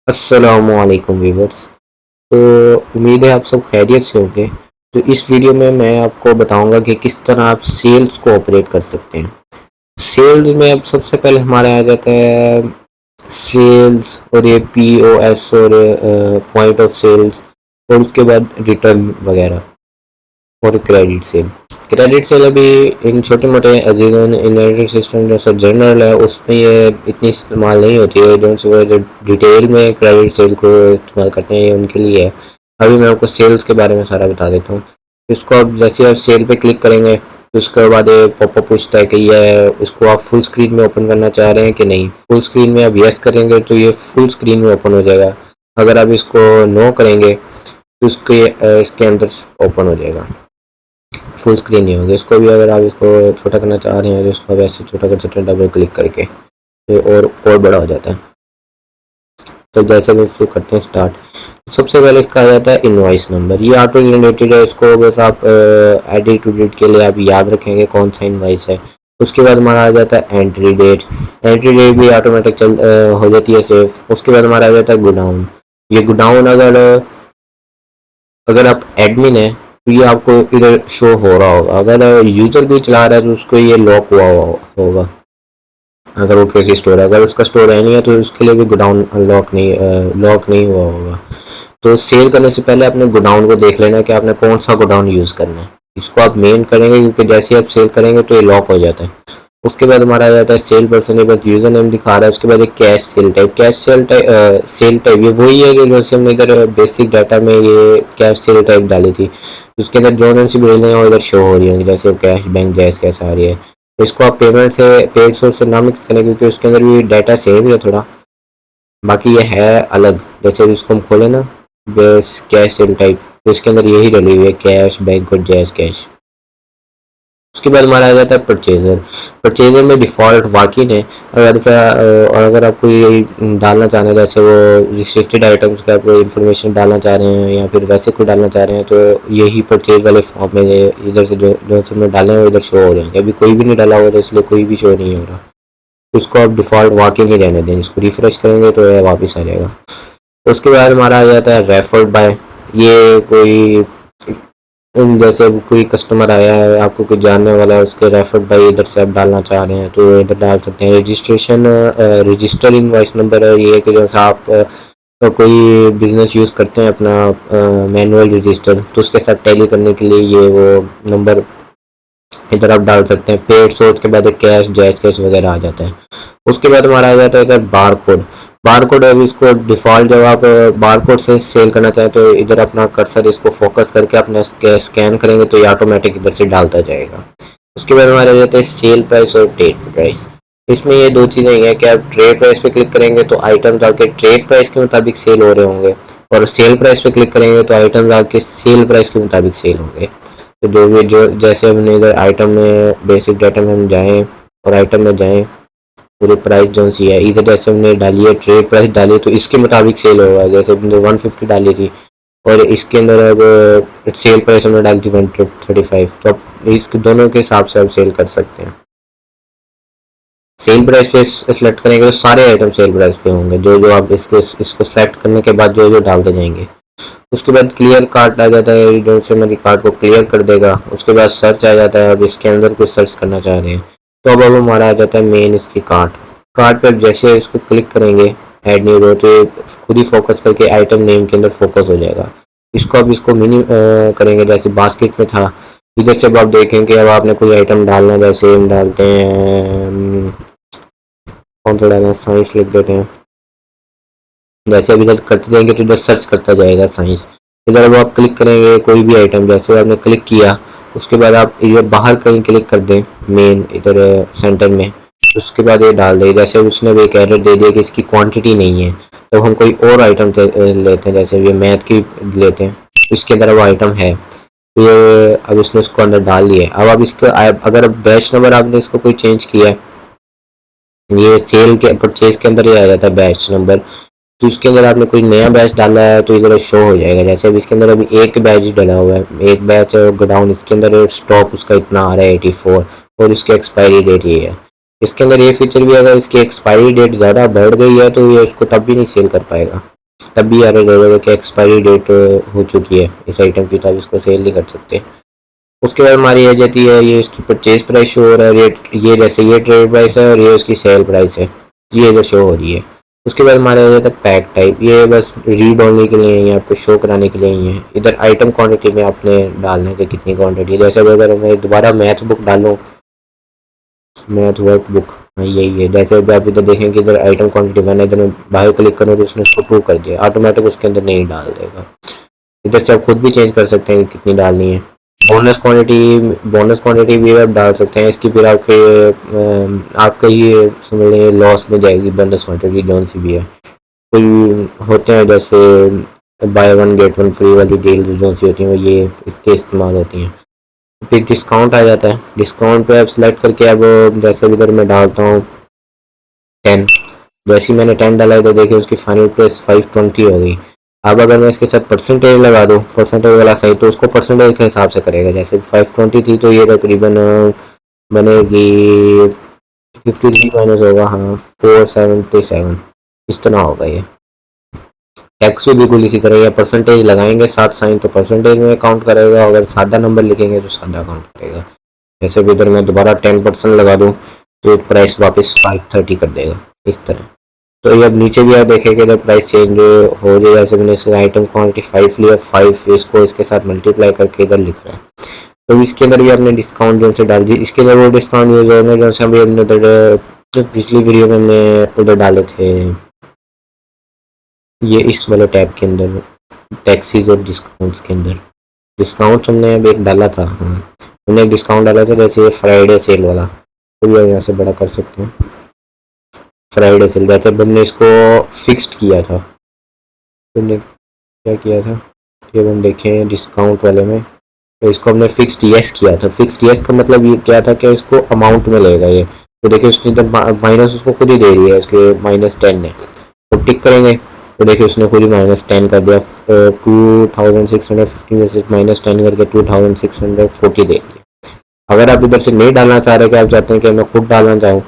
अस्सलामुअलैकुम व्यूवर्स। तो उम्मीद है आप सब खैरियत से होंगे। तो इस वीडियो में मैं आपको बताऊंगा कि किस तरह आप सेल्स को ऑपरेट कर सकते हैं। सेल्स में अब सबसे पहले हमारा आ जाता है सेल्स और ये POS और पॉइंट ऑफ सेल्स और उसके बाद रिटर्न वगैरह और क्रेडिट सेल अभी इन छोटे मोटे अजीजन इन्वेंटरी सिस्टम जैसा जनरल है उसमें ये इतनी इस्तेमाल नहीं होती है। जो डिटेल में क्रेडिट सेल को इस्तेमाल करते हैं ये उनके लिए है। अभी मैं आपको सेल्स के बारे में सारा बता देता हूँ। इसको आप जैसे आप सेल पे क्लिक करेंगे तो उसके बाद ये पॉपअप पूछता है कि ये इसको आप फुल स्क्रीन में ओपन करना चाह रहे हैं कि नहीं। फुल स्क्रीन में आप यस करेंगे तो ये फुल स्क्रीन में ओपन हो जाएगा। अगर आप इसको नो करेंगे तो इसके अंदर ओपन हो जाएगा, फुल स्क्रीन नहीं होगी। इसको भी अगर आप इसको छोटा करना चाह रहे हैं तो इसको वैसे छोटा कर सकते हैं डबल क्लिक करके, तो और बड़ा हो जाता है। तो जैसे भी इसको करते हैं स्टार्ट, सबसे पहले इसका आ जाता है इनवॉइस नंबर। ये ऑटो जनरेटेड है, इसको बस आप एडिट टू डेट के लिए आप याद रखेंगे कौन सा इनवॉइस है। उसके बाद हमारा आ जाता है एंट्री डेट। एंट्री डेट भी ऑटोमेटिक हो जाती है सेव। उसके बाद हमारा आ जाता है गोडाउन। ये गोडाउन अगर अगर आप एडमिन है तो ये आपको इधर शो हो रहा होगा। अगर यूजर भी चला रहा है तो उसको ये लॉक हुआ होगा। अगर वो किसी स्टोर है, अगर उसका स्टोर है नहीं है तो उसके लिए भी गोडाउन लॉक नहीं हुआ होगा। तो सेल करने से पहले अपने गोडाउन को देख लेना कि आपने कौन सा गोडाउन यूज़ करना है। इसको आप मेन करेंगे क्योंकि जैसे आप सेल करेंगे तो ये लॉक हो जाता है। उसके बाद हमारा आ जाता है सेल पर्सन के बाद यूजर नेम दिखा रहा है। उसके बाद एक कैश सेल टाइप ये वही है कि जैसे हमने इधर बेसिक डाटा में ये कैश सेल टाइप डाली थी। उसके अंदर जो सी बिल्डिंग है वो इधर शो हो रही है जैसे कैश बैंक जैस कैसे आ रही है। तो इसको आप पेमेंट से पेड सोर्स से ना मिक्स करें क्योंकि उसके अंदर भी डाटा सेम ही है थोड़ा, बाकी ये है अलग। जैसे इसको हम खोले ना बेस कैश सेल टाइप, तो इसके अंदर यही डली हुई है कैश बैंक और जैस कैश। उसके बाद हमारा आ जाता है परचेजर। परचेजर में डिफ़ॉल्ट वाकिन है। अगर ऐसा और अगर आप कोई डालना चाह रहे हैं जैसे वो रिस्ट्रिक्टेड आइटम्स का कोई इन्फॉर्मेशन डालना चाह रहे हैं या फिर वैसे कोई डालना चाह रहे हैं तो यही परचेज वाले फॉर्म में इधर से जो हमने डाले हैं इधर शो हो जाएंगे। अभी कोई भी नहीं डाला हुआ तो इसलिए कोई भी शो नहीं हो रहा। उसको आप डिफ़ॉल्ट वाकिन ही रहने दें। इसको रिफ्रेश करेंगे तो ये वापस आ जाएगा। उसके बाद हमारा आ जाता है रेफर्ड बाय। ये कोई जैसे अब कोई कस्टमर आया है, आपको कुछ जानने वाला है, उसके रेफर्ड बाय इधर से आप डालना चाह रहे हैं तो इधर डाल सकते हैं। रजिस्टर इनवॉइस नंबर है। ये कि जैसे आप कोई बिजनेस यूज़ करते हैं अपना मैनुअल रजिस्टर तो उसके साथ टैली करने के लिए ये वो नंबर इधर आप डाल सकते हैं। पेड सोर्स के बाद कैश जैज कैश वगैरह आ जाता है। उसके बाद हमारा आ जाता है इधर बार कोड। बार कोड है इसको डिफ़ॉल्ट जब आप बार कोड से सेल करना चाहें तो इधर अपना कर्सर इसको फोकस करके अपना स्कैन करेंगे तो ये ऑटोमेटिक इधर से डालता जाएगा। उसके बाद हमारे आ जाता है सेल प्राइस और ट्रेड प्राइस। इसमें ये दो चीज़ें हैं कि आप ट्रेड प्राइस पे क्लिक करेंगे तो आइटम्स आपके ट्रेड प्राइस के मुताबिक सेल हो रहे होंगे और सेल प्राइस पे क्लिक करेंगे तो आइटम्स आपके सेल प्राइस के मुताबिक सेल होंगे। तो जो जैसे हमने इधर आइटम में बेसिक डाटा में हम जाएँ और आइटम में जाएँ पूरी प्राइस जो सी है इधर जैसे हमने डाली है ट्रेड प्राइस डाली है तो इसके मुताबिक सेल होगा। जैसे हमने 150 डाली थी और इसके अंदर अब सेल प्राइस हमने डाली थी 135, तो अब इसके दोनों के हिसाब से आप सेल कर सकते हैं। सेल प्राइस पे सेलेक्ट करेंगे तो सारे आइटम सेल प्राइस पे होंगे जो जो आप इसको सेलेक्ट करने के बाद जो जो डालते जाएंगे। उसके बाद क्लियर कार्ट आ जाता है जो से मेरी कार्ट को क्लियर कर देगा। उसके बाद सर्च आ जाता है, अब इसके अंदर कुछ सर्च करना चाह रहे हैं तो अब हमारा आ जाता है मेन इसकी कार्ट। कार्ट पर जैसे इसको क्लिक करेंगे ऐड न्यू रो तो खुद ही फोकस करके आइटम नेम के अंदर फोकस हो जाएगा। इसको अब इसको मिनी करेंगे जैसे बास्केट में था। इधर से अब आप देखेंगे अब आपने कोई आइटम डालना है जैसे हम डालते हैं कौन सा डालना है, साइंस लिख देते हैं। जैसे अब इधर करते जाएंगे तो इधर सर्च करता जाएगा साइंस। इधर अब आप क्लिक करेंगे कोई भी आइटम जैसे आपने क्लिक किया उसके बाद आप ये बाहर कहीं क्लिक कर दें मेन इधर सेंटर में, उसके बाद ये डाल दें। जैसे उसने भी एक एरर दे दिया कि इसकी क्वांटिटी नहीं है तो हम कोई और आइटम लेते हैं जैसे ये मैथ की लेते हैं इसके अंदर वो आइटम है तो ये अब उसने उसको अंदर डाल लिया है। अब आप इसको अगर बैच नंबर आपने इसको कोई चेंज किया है ये सेल के परचेज के अंदर ही आ जाता है बैच नंबर। तो इसके अंदर आपने कोई नया बैच डाला है तो इधर शो हो जाएगा। जैसे अब इसके अंदर अभी एक बैच ही डाला हुआ है, एक बैच गोडाउन इसके अंदर स्टॉक उसका इतना आ रहा है 84 और इसकी एक्सपायरी डेट ये है। इसके अंदर ये फीचर भी अगर इसकी एक्सपायरी डेट ज़्यादा बढ़ गई है तो ये उसको तब भी नहीं सेल कर पाएगा। तब भी एरर देगा कि एक्सपायरी डेट हो चुकी है इस आइटम की, तब इसको सेल नहीं कर सकते। उसके बाद हमारी आ जाती है ये इसकी परचेज प्राइस शो हो रहा है, रेट ये जैसे ये ट्रेड प्राइस है और ये उसकी सेल प्राइस है, ये जो शो हो रही है। उसके बाद हमारे आ जाता है पैक टाइप, ये बस रीड होने के लिए या आपको शो कराने के लिए ही है। इधर आइटम क्वांटिटी में आपने डालना है कि कितनी क्वांटिटी, जैसे अगर मैं दोबारा मैथ बुक डालूँ, मैथ वर्क बुक, हाँ यही है। जैसे अभी आप इधर देखें कि इधर आइटम क्वांटिटी मैंने इधर बाहर क्लिक करूँ तो उसने उसको ट्रू कर दिया, ऑटोमेटिक उसके अंदर नहीं डाल देगा। इधर से आप खुद भी चेंज कर सकते हैं कि कितनी डालनी है। बोनस क्वांटिटी भी आप डाल सकते हैं इसकी, फिर आपके आपका ये समझ लें लॉस में जाएगी बोनस क्वांटिटी जौन सी भी है। कोई होते हैं जैसे by one get one free वाली डील जो सी होती हैं, वो ये इसके इस्तेमाल होती हैं। फिर डिस्काउंट आ जाता है, डिस्काउंट पे आप सिलेक्ट करके अब जैसे इधर मैं डालता हूँ 10, जैसे ही मैंने 10 डाला तो देखिए उसकी फाइनल प्राइस 520 हो गई। अब अगर मैं इसके साथ परसेंटेज लगा दूँ, परसेंटेज वाला सही, तो उसको परसेंटेज के हिसाब से करेगा। जैसे 520 थी तो ये तकरीबन बनेगी 53 माइनस होगा, हाँ 477, इस तरह होगा ये। टैक्स भी बिल्कुल इसी तरह, या परसेंटेज लगाएंगे साथ साइन तो परसेंटेज में काउंट करेगा, अगर सादा नंबर लिखेंगे तो सादा काउंट करेगा। जैसे भी इधर मैं दोबारा 10% लगा दूँ तो प्राइस वापस 530 कर देगा, इस तरह। तो ये अब नीचे भी आप देखेंगे जब प्राइस चेंज हो जाएगा, जैसे मैंने इसका आइटम क्वांटिटी 5 लिया, 5 इसको इसके साथ मल्टीप्लाई करके इधर लिख रहा है। तो इसके अंदर भी आपने डिस्काउंट जो से डाल दी, इसके अंदर वो डिस्काउंट यूज होगा जो से हमने उधर पिछली वीडियो में हमने उधर डाले थे, ये इस वाले टैब के अंदर टैक्सीज और डिस्काउंट्स के अंदर डिस्काउंट हमने अब एक डाला था। हाँ, हमने एक डिस्काउंट डाला था जैसे ये फ्राइडे सेल वाला, तो भी यहाँ से बड़ा कर सकते हैं। फ्राइडे सेल जैसे हमने इसको फिक्स्ड किया था, तुमने क्या किया था, जब हम देखें डिस्काउंट वाले में, तो इसको हमने फिक्स्ड यस किया था। फिक्स्ड यस का मतलब ये क्या था कि इसको अमाउंट में लेगा ये, तो देखिए उसने जब माइनस उसको खुद ही दे रही है, उसके -10 है, तो टिक करेंगे तो देखिए उसने खुद ही -10 कर दिया। 2650 में से -10 करके 2640 दे दिया। अगर आप इधर से नहीं डालना चाह रहे कि आप चाहते हैं कि मैं खुद डालना चाहूँ,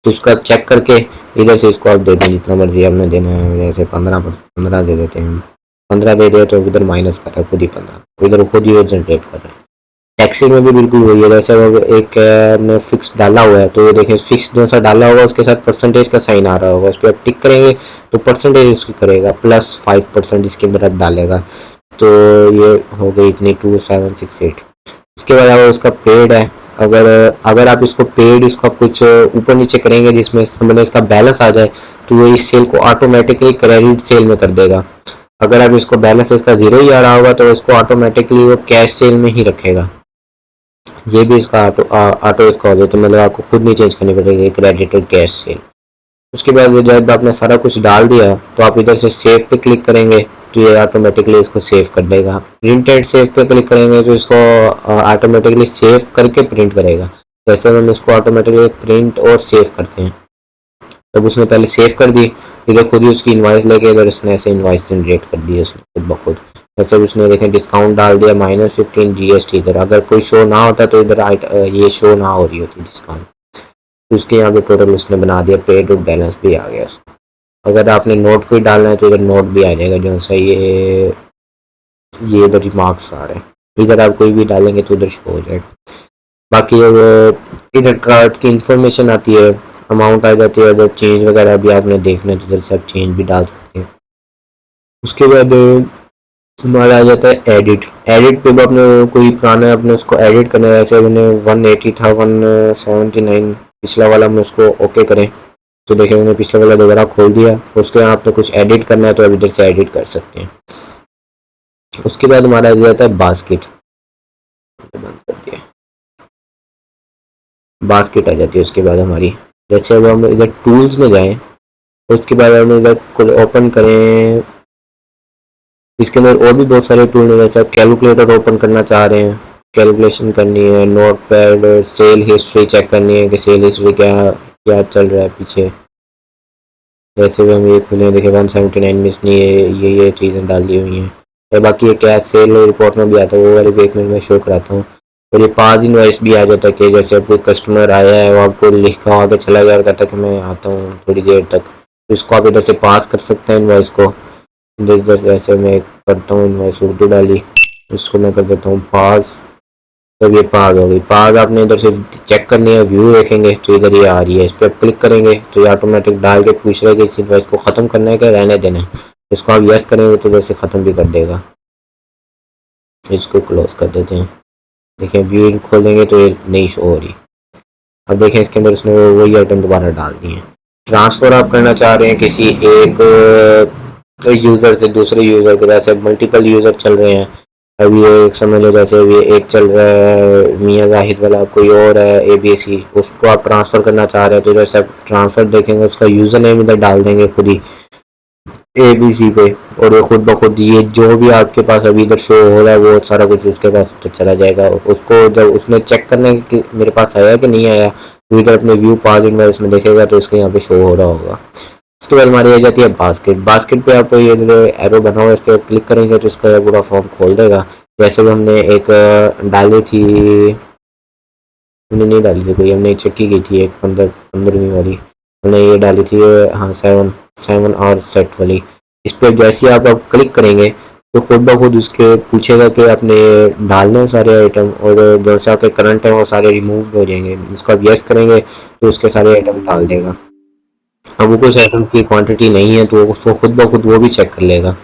तो उसका चेक करके इधर से इसको आप दे दें जितना मर्जी आपने देना है, जैसे 15 दे देते हैं। 15 दे दिया तो इधर माइनस कर रहा है खुद ही 15, इधर खुद ही जनरेट कर रहा है। टैक्सी में भी बिल्कुल वही है, जैसे एक ने फिक्स डाला हुआ है, तो ये देखें फिक्स जो सा डाला होगा उसके साथ परसेंटेज का साइन आ रहा होगा, उस पर आप टिक करेंगे तो परसेंटेज उसकी करेगा +5% इसके अंदर अब डालेगा। तो ये हो गई इतनी 2768। उसके बाद अगर उसका पेड है, अगर अगर आप इसको पेड इसको कुछ ऊपर नीचे करेंगे जिसमें समझ इसका बैलेंस आ जाए, तो वो इस सेल को ऑटोमेटिकली क्रेडिट सेल में कर देगा। अगर आप इसको बैलेंस इसका 0 ही आ रहा होगा तो इसको ऑटोमेटिकली वो कैश सेल में ही रखेगा। ये भी इसका ऑटो इसका हो जाए, तो मतलब आपको खुद नहीं चेंज करनी पड़ेगी क्रेडिट और कैश सेल। उसके बाद जब आपने सारा कुछ डाल दिया तो आप इधर से सेव पे क्लिक करेंगे तो ये ऑटोमेटिकली इसको सेव कर देगा। प्रिंट एंड सेव पे क्लिक करेंगे तो इसको ऑटोमेटिकली सेव करके प्रिंट करेगा। जैसे हम इसको ऑटोमेटिकली प्रिंट और सेव करते हैं, तब उसने पहले सेव कर दी, इधर खुद ही उसकी इन्वाइस लेके इधर उसने ऐसे इन्वाइस जनरेट कर दी उसने खुद ब खुद। जैसे उसने देखें डिस्काउंट डाल दिया -15 GST, इधर अगर कोई शो ना होता तो इधर ये शो ना हो रही होती डिस्काउंट, तो उसके यहाँ पे टोटल उसने बना दिया, पेड और बैलेंस भी आ गया उसको। अगर आपने नोट कोई डालना है तो इधर नोट भी आ जाएगा, जो सा ये इधर रिमार्क्स आ रहे हैं, इधर आप कोई भी डालेंगे तो उधर शो हो जाएगा। बाकी वो इधर कार्ड की इंफॉर्मेशन आती है, अमाउंट आ जाती है, अगर चेंज वगैरह भी आपने देखना है तो इधर से आप चेंज भी डाल सकते हैं। उसके बाद हमारा आ जाता है एडिट। एडिट पे भी आपने कोई पुराना अपने उसको एडिट करना है, जैसे मैंने 180 था 179 पिछला वाला, मैं उसको ओके करें तो देखिए मैंने पिछला वाला दोबारा खोल दिया। उसके यहाँ आपने कुछ एडिट करना है तो आप इधर से एडिट कर सकते हैं। उसके बाद हमारा आ जाता है बास्केट, बंद कर दिया, बास्केट आ जाती है उसके बाद हमारी। जैसे अब हम इधर टूल्स में जाएं, उसके बाद हम इधर ओपन करें, इसके अंदर और भी बहुत सारे टूल हैं। जैसे आप कैलकुलेटर ओपन करना चाह रहे हैं, कैलकुलेशन करनी है, notepad, sale history check करनी है कि सेल हिस्ट्री क्या क्या चल रहा है पीछे। वैसे भी हम ये खुले देखिए 179 में इसने ये चीज़ें डाल दी हुई हैं। और बाकी ये कैश सेल रिपोर्ट में भी आता है, वो वाले भी 1 मिनट में शो कराता हूँ। और ये 5 इनवॉइस भी आ जाता है कि जैसे अब कोई कस्टमर आया है वो आपको लिखा आगे चला गया और कहता है कि मैं आता हूँ थोड़ी देर तक, तो इसको आप इधर से पास कर सकते हैं इनवॉइस को। इधर से ऐसे मैं करता हूँ इनवॉइस उर्दू डाली, इसको मैं कर देता हूँ पास। तब ये पास हो गई। पास आपने इधर से चेक करनी है, व्यू देखेंगे तो इधर ये आ रही है, इस पर क्लिक करेंगे तो ये ऑटोमेटिक डाल के पूछ रहा है कि इस इनवॉइस को ख़त्म करना है क्या रहने देना है। इसको आप यस करेंगे तो इधर से ख़त्म भी कर देगा। इसको क्लोज कर देते हैं। देखिए व्यू खोल देंगे तो ये नहीं शो हो रही। अब देखें इसके अंदर उसने वही आइटम दोबारा डाल दी है। ट्रांसफ़र आप करना चाह रहे हैं किसी एक यूज़र से दूसरे यूज़र के, जैसे मल्टीपल यूज़र चल रहे हैं। अभी ये एक समझ लो, जैसे अभी एक चल रहा है मियाँ जाहिद वाला, कोई और है ABC, उसको आप ट्रांसफ़र करना चाह रहे हैं तो जैसे आप ट्रांसफ़र देखेंगे उसका यूज़र नेम इधर डाल देंगे खुद ही ABC पे, और ये खुद ब खुद ये जो भी आपके पास अभी इधर शो हो रहा है वो सारा कुछ उसके पास तो चला जाएगा। उसको जब उसने चेक करना है कि मेरे पास आया कि नहीं आया, तो इधर अपने व्यू पास इनवॉइस में देखेगा तो इसके यहाँ पे शो हो रहा होगा। उसके बाद हमारी आ जाती है बास्केट। बास्केट पे आप ये एरो बना हुआ है, इस पर क्लिक करेंगे तो इसका पूरा फॉर्म खोल देगा। जैसे भी हमने एक डाली थी, हमने नहीं डाली थी कोई, हमने चेक की थी एक 15वीं वाली, हमने ये डाली थी। हाँ 7 और सेट वाली। इस पर जैसे ही आप क्लिक करेंगे तो खुद ब खुद उसके पूछेगा कि आपने डालने हैं सारे आइटम, और जो से आपके करंट है वो सारे रिमूव हो जाएंगे। इसको आप यस करेंगे तो उसके सारे आइटम डाल देगा। अब वो कुछ आइटम की क्वांटिटी नहीं है तो उसको खुद ब खुद वो भी चेक कर लेगा।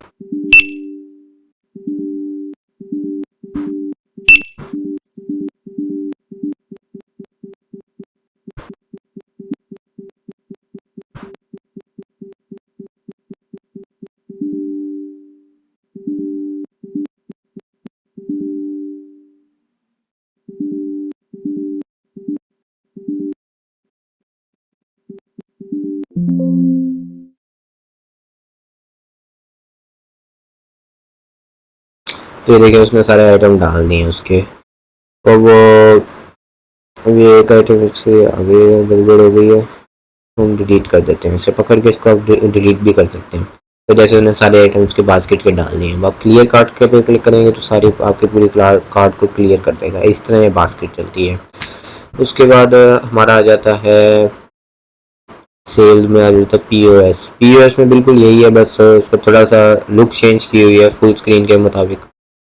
तो ये देखिए उसने सारे आइटम डाल दिए उसके। और वो अभी एक आइटम इसके आगे गड़बड़ हो गई है, हम डिलीट कर देते हैं। इसे पकड़ के इसको आप डिलीट भी कर सकते हैं। तो जैसे उन्होंने सारे आइटम उसके बास्केट के डाल दिए हैं, आप क्लियर कार्ड के पे क्लिक करेंगे तो सारी आपकी पूरी कार्ड को क्लियर कर देगा। इस तरह ये बास्केट चलती है। उसके बाद हमारा आ जाता है सेल में, आ जाता है POS में बिल्कुल यही है, बस उसका थोड़ा सा लुक चेंज की हुई है, फुल स्क्रीन के मुताबिक,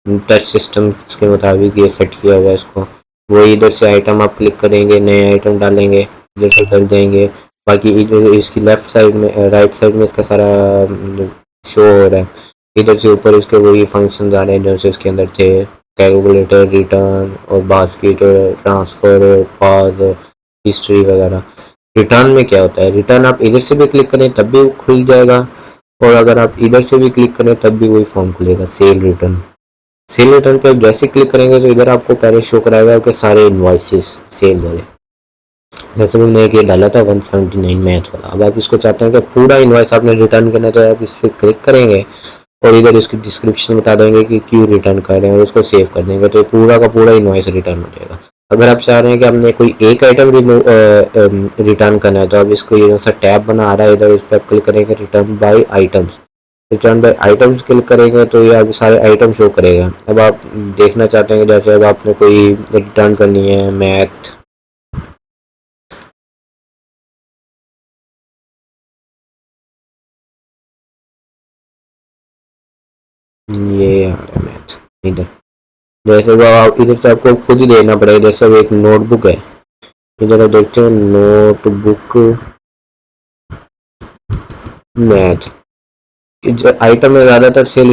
टच सिस्टम के मुताबिक ये सेट किया हुआ है इसको। वही इधर से आइटम आप क्लिक करेंगे, नए आइटम डालेंगे, इधर से कर देंगे। बाकी इधर इसकी लेफ्ट साइड में राइट साइड में इसका सारा शो हो रहा है। इधर से ऊपर इसके वही फंक्शन आ रहे हैं जो से इसके अंदर थे, कैलकुलेटर, रिटर्न और बास्केट, ट्रांसफ़र, पास, हिस्ट्री वगैरह। रिटर्न में क्या होता है, रिटर्न आप इधर से भी क्लिक करें तब भी खुल जाएगा, और अगर आप इधर से भी क्लिक करें तब भी वही फॉर्म खुलेगा, सेल रिटर्न। सेल रिटर्न पे आप जैसे क्लिक करेंगे तो इधर आपको पहले शो कराएगा कि सारे इन्वाइसेस सेल वाले। जैसे मैंने एक ये डाला था 179 मैथ वाला। अब आप इसको चाहते हैं कि पूरा इन्वाइस आपने रिटर्न करना है तो आप इस पर क्लिक करेंगे और इधर इसकी डिस्क्रिप्शन बता देंगे कि क्यों रिटर्न कर रहे हैं और उसको सेव कर देंगे तो ये पूरा का पूरा इन्वाइस रिटर्न हो जाएगा। अगर आप चाह रहे हैं कि आपने कोई एक आइटम रिटर्न करना है तो आप इसको ये सा टैब बना आ रहा है, इधर इस पर क्लिक करेंगे, return buy items. Return buy items click करेंगे तो ये आप सारे आइटम शो करेगा। अब आप देखना चाहते हैं कि जैसे अब आपने कोई रिटर्न करनी है मैथ, ये आ रहा है मैथ इधर, जैसे वो आप इधर से आपको खुद ही देखना पड़ेगा। जैसे वो एक नोटबुक है, इधर आप देखते हैं नोटबुक मैथ, आइटम में ज़्यादातर सेल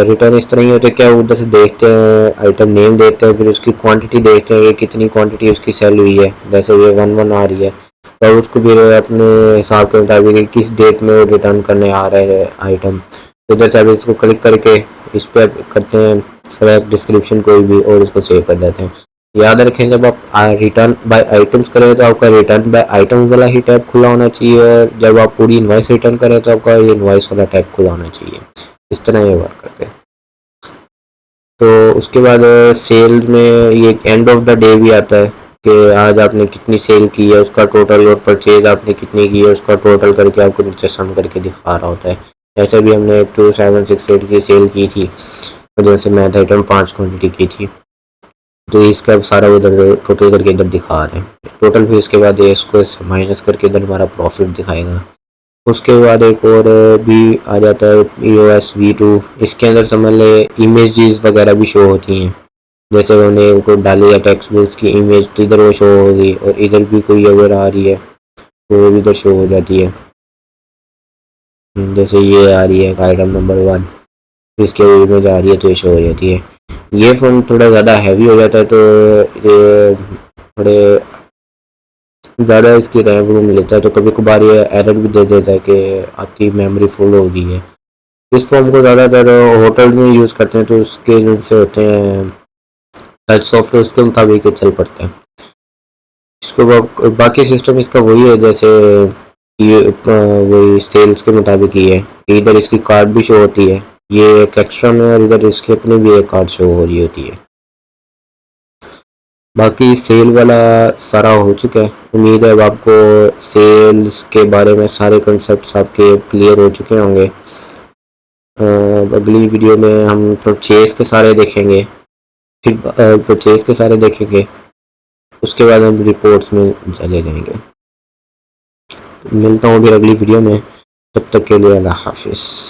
रिटर्न इस तरह ही होते हैं। क्या उधर से देखते हैं, आइटम नेम देखते हैं, फिर उसकी क्वांटिटी देखते हैं कि कितनी क्वांटिटी उसकी सेल हुई है। जैसे ये 1 आ रही है और उसको फिर अपने हिसाब के मुताबिक किस डेट में वो रिटर्न करने आ रहा है आइटम। उधर से आप इसको क्लिक करके इस पर करते हैं सेलेक्ट डिस्क्रिप्शन कोई भी और उसको सेव कर देते हैं। याद रखें जब आप रिटर्न बाय आइटम्स करें तो आपका रिटर्न बाय आइटम वाला ही टैब खुला होना चाहिए, और जब आप पूरी इनवॉइस रिटर्न करें तो आपका ये इनवॉइस वाला टैब खुला होना चाहिए। इस तरह ये वर्क करते हैं। तो उसके बाद सेल में ये एंड ऑफ द डे भी आता है कि आज आपने कितनी सेल की है उसका टोटल, और परचेज आपने कितनी की है उसका टोटल करके आपको नीचे सम करके दिखा रहा होता है। ऐसे भी हमने 2768 की सेल की थी और जैसे मैथ आइटम 5 क्वान्टिटी की थी, तो इसका सारा उधर टोटल करके इधर दिखा रहे हैं टोटल। फिर इसके बाद ये इसको माइनस करके इधर हमारा प्रॉफिट दिखाएगा। उसके बाद एक और भी आ जाता है iOS V2। इसके अंदर समझ ले इमेजेस वगैरह भी शो होती हैं, जैसे मैंने उनको डाली है टेक्स्ट बुक्स की इमेज तो इधर वो शो होगी, और इधर भी कोई अगर आ रही है तो वो भी इधर शो हो जाती है। जैसे ये आ रही है आइटम नंबर 1, इसके इमेज आ रही है तो ये शो हो जाती है। ये फ़ोन थोड़ा ज़्यादा हैवी हो जाता है तो ये थोड़े ज़्यादा इसकी रैम रोम लेता है, तो कभी कभार ये एरर भी दे देता है कि आपकी मेमोरी फुल हो गई है। इस फ़ोन को ज़्यादातर होटल में यूज़ करते हैं तो उसके जिनसे होते हैं टच सॉफ्टवेयर उसके मुताबिक ये चल पड़ता है। इसको बाकी सिस्टम इसका वही है जैसे ये वही सेल्स के मुताबिक ही है। इधर इसकी कार्ड भी शो होती है, ये एक एक्स्ट्रा में, और इधर इसके अपने भी एक कार्ड शो हो रही होती है। बाकी सेल वाला सारा हो चुका है। उम्मीद है अब आपको सेल्स के बारे में सारे कंसेप्ट आपके क्लियर हो चुके होंगे। अगली वीडियो में हम परचेज के सारे देखेंगे, फिर परचेज के सारे देखेंगे, उसके बाद हम रिपोर्ट्स में चले जाएंगे। मिलता हूँ फिर अगली वीडियो में, तब तक के लिए अल्लाह हाफिज़।